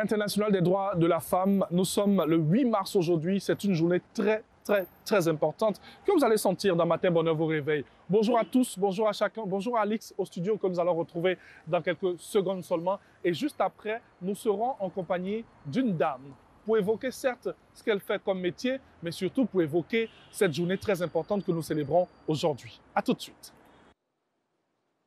International des droits de la femme, nous sommes le 8 mars aujourd'hui, c'est une journée très importante que vous allez sentir dans Matin Bonheur vous réveille. Bonjour à tous, bonjour à chacun, bonjour à Alix au studio que nous allons retrouver dans quelques secondes seulement. Et juste après, nous serons en compagnie d'une dame pour évoquer certes ce qu'elle fait comme métier, mais surtout pour évoquer cette journée très importante que nous célébrons aujourd'hui. À tout de suite.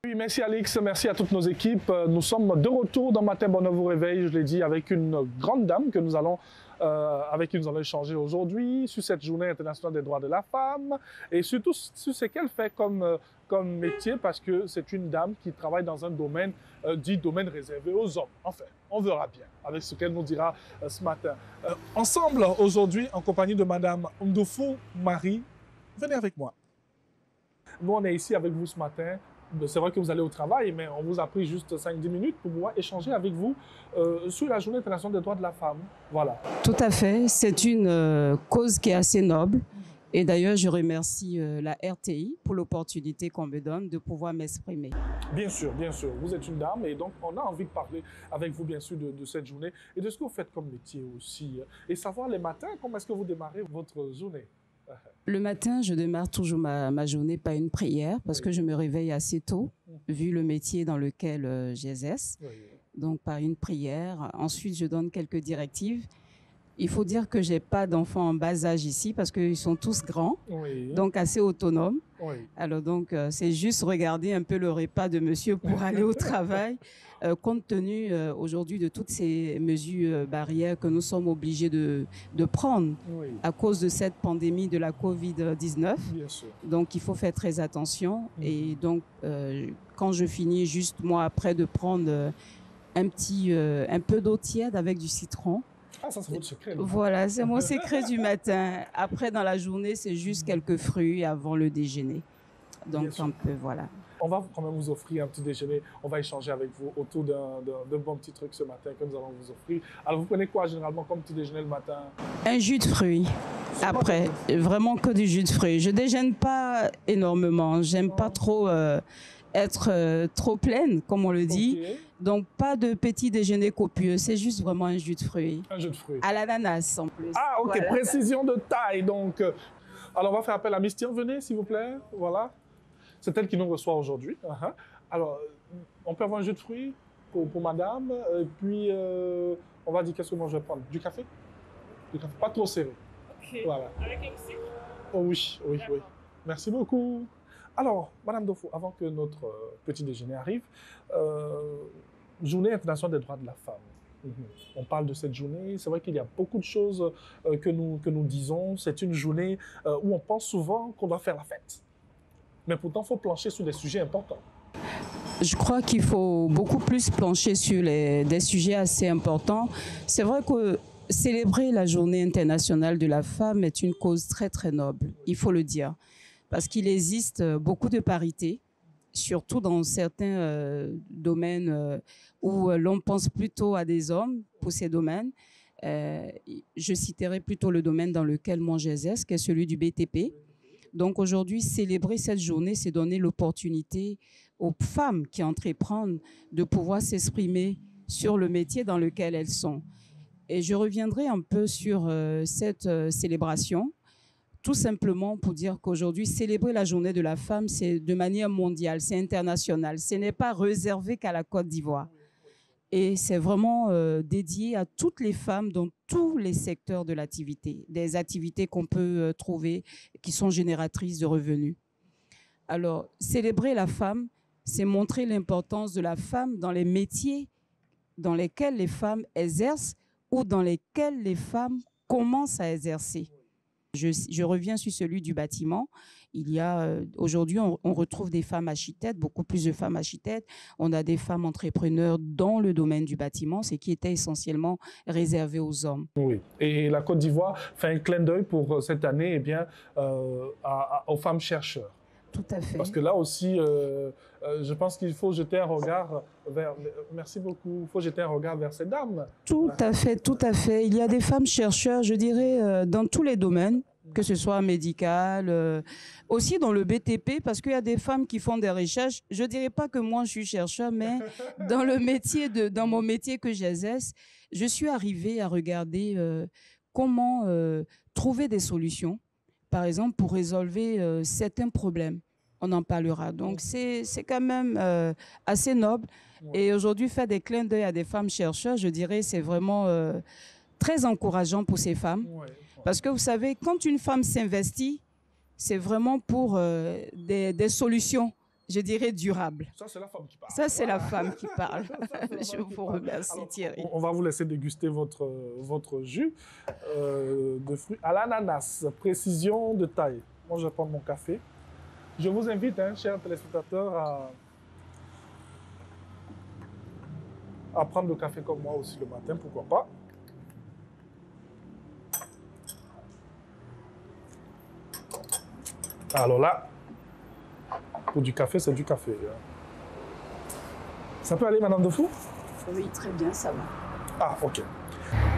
Oui, merci Alix, merci à toutes nos équipes. Nous sommes de retour dans Matin Bonheur vous réveille, je l'ai dit, avec une grande dame que nous allons, avec qui nous allons échanger aujourd'hui sur cette journée internationale des droits de la femme et surtout sur ce qu'elle fait comme métier parce que c'est une dame qui travaille dans un domaine dit domaine réservé aux hommes. Enfin, on verra bien avec ce qu'elle nous dira ce matin. Ensemble aujourd'hui en compagnie de Madame Ndofou Marie, venez avec moi. Nous on est ici avec vous ce matin. C'est vrai que vous allez au travail, mais on vous a pris juste 5-10 minutes pour pouvoir échanger avec vous sur la Journée internationale des droits de la femme. Voilà. Tout à fait. C'est une cause qui est assez noble. Et d'ailleurs, je remercie la RTI pour l'opportunité qu'on me donne de pouvoir m'exprimer. Bien sûr, vous êtes une dame et donc on a envie de parler avec vous bien sûr de cette journée et de ce que vous faites comme métier aussi. Et savoir les matins, comment est-ce que vous démarrez votre journée? Le matin, je démarre toujours ma journée par une prière parce que je me réveille assez tôt, vu le métier dans lequel j'exerce. Donc, par une prière. Ensuite, je donne quelques directives. Il faut dire que je n'ai pas d'enfants en bas âge ici parce qu'ils sont tous grands, donc assez autonomes. Alors, donc, c'est juste regarder un peu le repas de monsieur pour aller au travail, compte tenu aujourd'hui de toutes ces mesures barrières que nous sommes obligés de prendre à cause de cette pandémie de la Covid-19. Donc, il faut faire très attention. Et donc, quand je finis juste moi après de prendre un peu d'eau tiède avec du citron. Ah, ça c'est votre secret. Voilà, c'est mon secret du matin. Après, dans la journée, c'est juste quelques fruits avant le déjeuner. Donc, un peu, voilà. On va quand même vous offrir un petit déjeuner. On va échanger avec vous autour d'un bon petit truc ce matin que nous allons vous offrir. Alors, vous prenez quoi généralement comme petit déjeuner le matin? Un jus de fruits. Après, vraiment que du jus de fruits. Je déjeune pas énormément. J'aime pas trop être trop pleine, comme on le dit. Donc, pas de petit déjeuner copieux. C'est juste vraiment un jus de fruits. Un jus de fruits. À l'ananas, en plus. Ah, ok. Voilà. Précision de taille. Donc, alors, on va faire appel à Miss Tyr. Venez, s'il vous plaît. Voilà. C'est elle qui nous reçoit aujourd'hui. Alors, on peut avoir un jus de fruits pour madame. Et puis, on va dire qu'est-ce que moi je vais prendre? Du café? Du café. Pas trop serré. Ok. Voilà. Avec un sucre? Oh oui. Merci beaucoup. Alors, Madame Dofou, avant que notre petit déjeuner arrive, Journée internationale des droits de la femme. On parle de cette journée. C'est vrai qu'il y a beaucoup de choses que nous disons. C'est une journée où on pense souvent qu'on doit faire la fête. Mais pourtant, il faut plancher sur des sujets importants. Je crois qu'il faut beaucoup plus plancher sur des sujets assez importants. C'est vrai que célébrer la Journée internationale de la femme est une cause très noble, il faut le dire. Parce qu'il existe beaucoup de parité, surtout dans certains domaines où l'on pense plutôt à des hommes pour ces domaines. Je citerai plutôt le domaine dans lequel moi j'exerce, qui est celui du BTP. Donc aujourd'hui, célébrer cette journée, c'est donner l'opportunité aux femmes qui entreprennent de pouvoir s'exprimer sur le métier dans lequel elles sont. Et je reviendrai un peu sur cette célébration. Tout simplement pour dire qu'aujourd'hui, célébrer la journée de la femme, c'est de manière mondiale, c'est international. Ce n'est pas réservé qu'à la Côte d'Ivoire. Et c'est vraiment dédié à toutes les femmes dans tous les secteurs de l'activité, des activités qu'on peut trouver qui sont génératrices de revenus. Alors, célébrer la femme, c'est montrer l'importance de la femme dans les métiers dans lesquels les femmes exercent ou dans lesquels les femmes commencent à exercer. Je reviens sur celui du bâtiment. Il y a aujourd'hui, on retrouve des femmes architectes, beaucoup plus de femmes architectes. On a des femmes entrepreneurs dans le domaine du bâtiment, ce qui était essentiellement réservé aux hommes. Oui, et la Côte d'Ivoire fait un clin d'œil pour cette année aux femmes chercheurs. Tout à fait. Parce que là aussi, je pense qu'il faut jeter un regard vers... Merci beaucoup. Il faut jeter un regard vers ces dames. Tout à fait. Il y a des femmes chercheurs, je dirais, dans tous les domaines. que ce soit médical, aussi dans le BTP, parce qu'il y a des femmes qui font des recherches. Je ne dirais pas que moi, je suis chercheur, mais dans mon métier que j'exerce, je suis arrivée à regarder comment trouver des solutions, par exemple, pour résolver certains problèmes. On en parlera. Donc, c'est quand même assez noble. Et aujourd'hui, faire des clins d'œil à des femmes chercheurs, je dirais, c'est vraiment très encourageant pour ces femmes. Parce que vous savez, quand une femme s'investit, c'est vraiment pour des solutions, je dirais, durables. Ça, c'est la femme qui parle. Ça, c'est la femme qui parle. Je vous remercie, Alors, Thierry. on va vous laisser déguster votre jus de fruits à l'ananas. Précision de taille. Moi, je vais prendre mon café. Je vous invite, chers téléspectateurs, à prendre le café comme moi aussi le matin, pourquoi pas. Alors là, pour du café, c'est du café. Ça peut aller, Madame Defou? Oui, très bien, ça va. Ah, ok.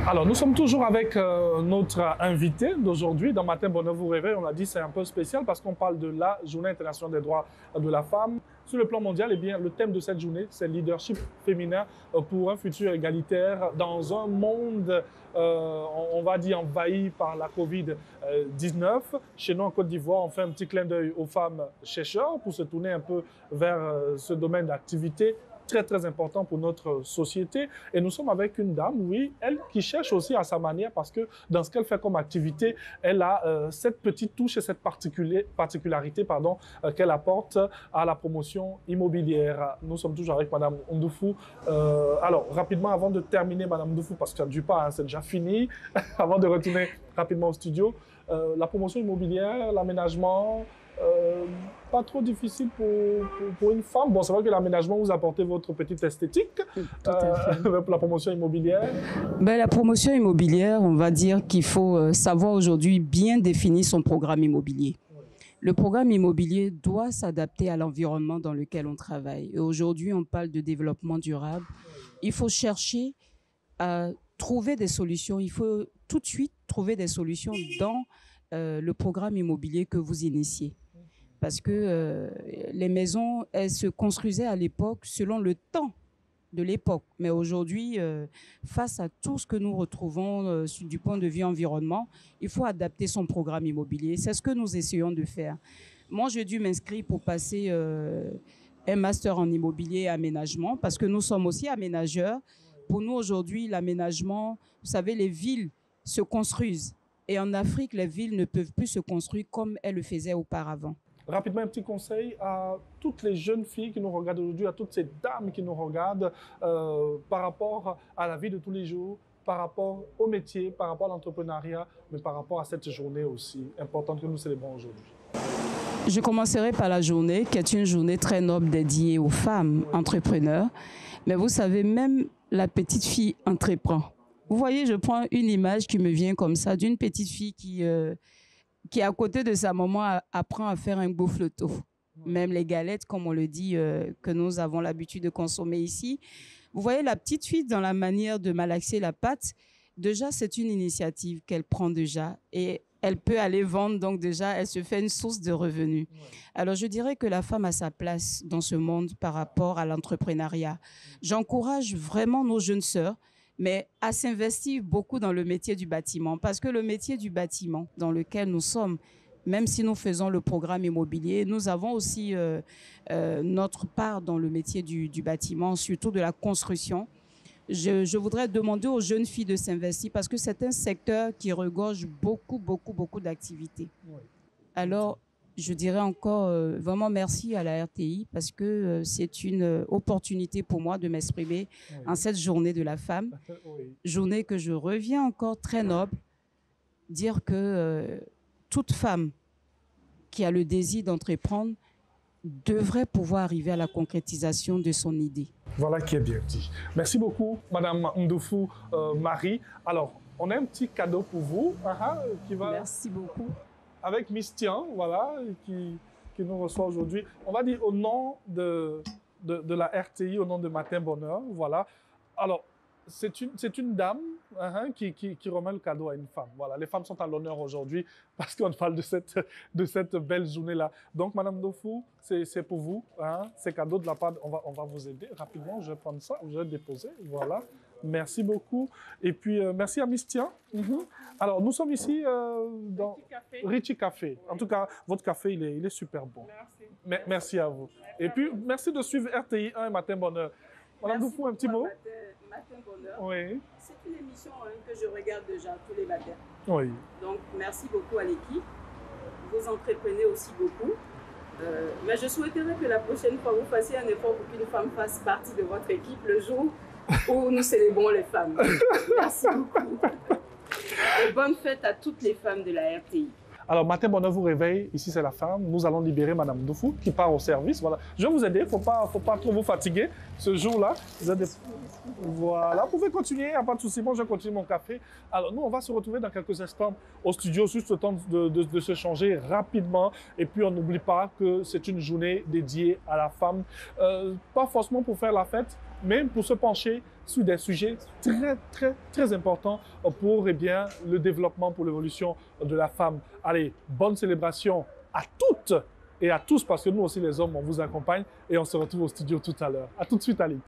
Alors, nous sommes toujours avec notre invité d'aujourd'hui. Dans Matin Bonheur vous réveille, on a dit c'est un peu spécial parce qu'on parle de la Journée internationale des droits de la femme. Sur le plan mondial, eh bien, le thème de cette journée, c'est le leadership féminin pour un futur égalitaire dans un monde, on va dire, envahi par la Covid-19. Chez nous, en Côte d'Ivoire, on fait un petit clin d'œil aux femmes chercheurs pour se tourner un peu vers ce domaine d'activité très, très important pour notre société. Et nous sommes avec une dame, oui, elle qui cherche aussi à sa manière parce que dans ce qu'elle fait comme activité, elle a cette petite touche et cette particularité qu'elle apporte à la promotion immobilière. Nous sommes toujours avec Madame Ndoufou. Alors, rapidement, avant de terminer, Madame Ndoufou, parce que ça ne dure pas, c'est déjà fini, avant de retourner rapidement au studio, la promotion immobilière, l'aménagement, pas trop difficile pour une femme. Bon, c'est vrai que l'aménagement, vous apportez votre petite esthétique. Tout à fait. La promotion immobilière. Ben, la promotion immobilière, on va dire qu'il faut savoir aujourd'hui bien définir son programme immobilier. Le programme immobilier doit s'adapter à l'environnement dans lequel on travaille. Et aujourd'hui, on parle de développement durable. Il faut chercher à trouver des solutions. Il faut tout de suite trouver des solutions dans le programme immobilier que vous initiez. Parce que les maisons, elles se construisaient à l'époque selon le temps de l'époque. Mais aujourd'hui, face à tout ce que nous retrouvons du point de vue environnement, il faut adapter son programme immobilier. C'est ce que nous essayons de faire. Moi, j'ai dû m'inscrire pour passer un master en immobilier et aménagement parce que nous sommes aussi aménageurs. Pour nous, aujourd'hui, l'aménagement, vous savez, les villes se construisent. Et en Afrique, les villes ne peuvent plus se construire comme elles le faisaient auparavant. Rapidement, un petit conseil à toutes les jeunes filles qui nous regardent aujourd'hui, à toutes ces dames qui nous regardent par rapport à la vie de tous les jours, par rapport au métier, par rapport à l'entrepreneuriat, mais par rapport à cette journée aussi importante que nous célébrons aujourd'hui. Je commencerai par la journée, qui est une journée très noble dédiée aux femmes entrepreneurs. Mais vous savez, même la petite fille entreprend. Vous voyez, je prends une image qui me vient comme ça, d'une petite fille qui à côté de sa maman, apprend à faire un beau flotto. Même les galettes, comme on le dit, que nous avons l'habitude de consommer ici. Vous voyez, la petite fille, dans la manière de malaxer la pâte, déjà, c'est une initiative qu'elle prend déjà. Et elle peut aller vendre, donc déjà, elle se fait une source de revenus. Alors, je dirais que la femme a sa place dans ce monde par rapport à l'entrepreneuriat. J'encourage vraiment nos jeunes sœurs, mais à s'investir beaucoup dans le métier du bâtiment. Parce que le métier du bâtiment dans lequel nous sommes, même si nous faisons le programme immobilier, nous avons aussi notre part dans le métier du bâtiment, surtout de la construction. Je voudrais demander aux jeunes filles de s'investir parce que c'est un secteur qui regorge beaucoup d'activités. Alors, je dirais encore vraiment merci à la RTI parce que c'est une opportunité pour moi de m'exprimer en cette journée de la femme. Journée que je reviens encore très noble, dire que toute femme qui a le désir d'entreprendre devrait pouvoir arriver à la concrétisation de son idée. Voilà qui est bien dit. Merci beaucoup, Madame Ndoufou Marie. Alors, on a un petit cadeau pour vous qui va... Merci beaucoup. Avec Miss Tian, voilà, qui nous reçoit aujourd'hui. On va dire au nom de la RTI, au nom de Matin Bonheur, voilà. Alors, c'est une dame qui remet le cadeau à une femme. Voilà, les femmes sont à l'honneur aujourd'hui parce qu'on parle de cette belle journée-là. Donc, Madame Dofou, c'est pour vous, hein, ces cadeaux de la part, on va vous aider rapidement. Je vais prendre ça, je vais le déposer. Voilà, merci beaucoup. Et puis, merci à Mistian. Alors, nous sommes ici dans Richie Café. En tout cas, votre café, il est super bon. Merci. Merci à vous. Et puis, merci de suivre RTI 1 et Matin Bonheur. Madame Dofou, un petit mot? Matin Bonheur. Oui. C'est une émission que je regarde déjà tous les matins. Oui. Donc, merci beaucoup à l'équipe. Vous entreprenez aussi beaucoup. Mais je souhaiterais que la prochaine fois, vous fassiez un effort pour qu'une femme fasse partie de votre équipe le jour où nous célébrons les femmes. Merci beaucoup. Et bonne fête à toutes les femmes de la RTI. Alors, Matin Bonheur vous réveille. Ici, c'est la femme. Nous allons libérer Madame Dofou qui part au service. Voilà. Je vais vous aider. Faut pas trop vous fatiguer ce jour-là. Voilà. Vous pouvez continuer. Il n'y a pas de souci. Moi, je continue mon café. Alors, nous, on va se retrouver dans quelques instants au studio, juste le temps de se changer rapidement. Et puis, on n'oublie pas que c'est une journée dédiée à la femme. Pas forcément pour faire la fête, mais pour se pencher sur des sujets très importants pour le développement, pour l'évolution de la femme. Allez, bonne célébration à toutes et à tous, parce que nous aussi les hommes, on vous accompagne et on se retrouve au studio tout à l'heure. À tout de suite, Ali.